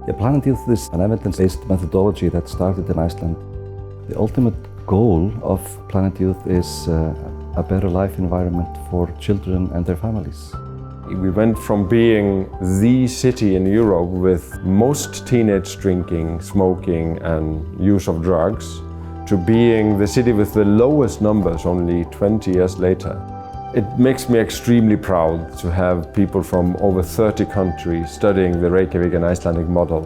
Yeah, Planet Youth is an evidence-based methodology that started in Iceland. The ultimate goal of Planet Youth is a better life environment for children and their families. We went from being the city in Europe with most teenage drinking, smoking and use of drugs to being the city with the lowest numbers only 20 years later. It makes me extremely proud to have people from over 30 countries studying the Reykjavik and Icelandic model.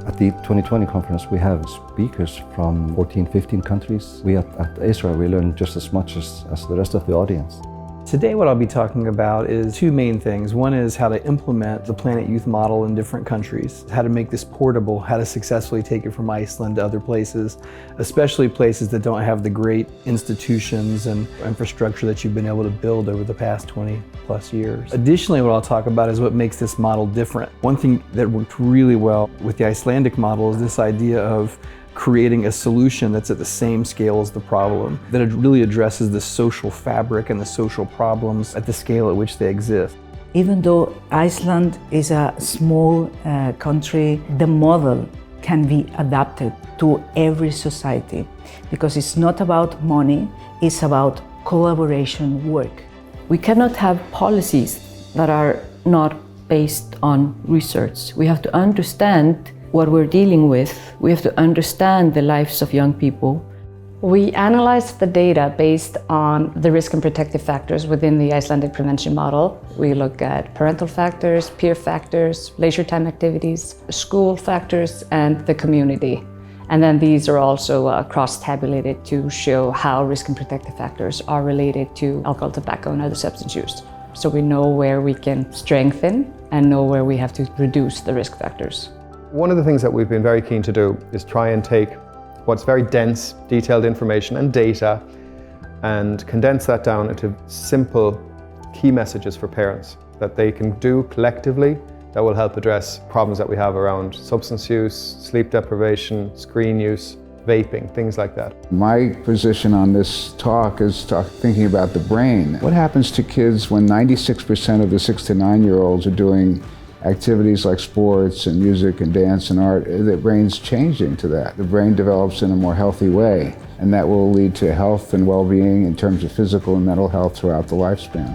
At the 2020 conference, we have speakers from 14, 15 countries. We at ICSRA, we learn just as much as the rest of the audience. Today what I'll be talking about is two main things. One is how to implement the Planet Youth model in different countries, how to make this portable, how to successfully take it from Iceland to other places, especially places that don't have the great institutions and infrastructure that you've been able to build over the past 20 plus years. Additionally, what I'll talk about is what makes this model different. One thing that worked really well with the Icelandic model is this idea of creating a solution that's at the same scale as the problem, that it really addresses the social fabric and the social problems at the scale at which they exist. Even though Iceland is a small country, the model can be adapted to every society because it's not about money, it's about collaboration work. We cannot have policies that are not based on research. We have to understand what we're dealing with. We have to understand the lives of young people. We analyzed the data based on the risk and protective factors within the Icelandic prevention model. We look at parental factors, peer factors, leisure time activities, school factors, and the community. And then these are also cross-tabulated to show how risk and protective factors are related to alcohol, tobacco, and other substance use. So we know where we can strengthen and know where we have to reduce the risk factors. One of the things that we've been very keen to do is try and take what's very dense, detailed information and data and condense that down into simple key messages for parents that they can do collectively that will help address problems that we have around substance use, sleep deprivation, screen use, vaping, things like that. My position on this talk is thinking about the brain. What happens to kids when 96% of the 6 to 9-year-olds are doing activities like sports and music and dance and art? The brain's changing to that. The brain develops in a more healthy way, and that will lead to health and well-being in terms of physical and mental health throughout the lifespan.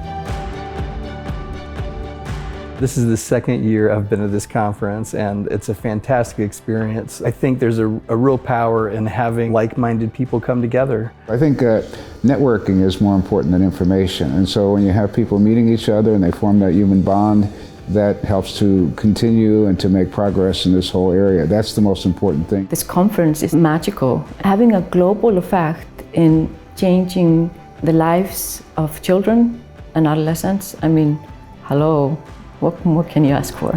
This is the second year I've been at this conference, and it's a fantastic experience. I think there's a real power in having like-minded people come together. I think networking is more important than information, and so when you have people meeting each other and they form that human bond, that helps to continue and to make progress in this whole area. That's the most important thing. This conference is magical. Having a global effect in changing the lives of children and adolescents, I mean, hello, what more can you ask for?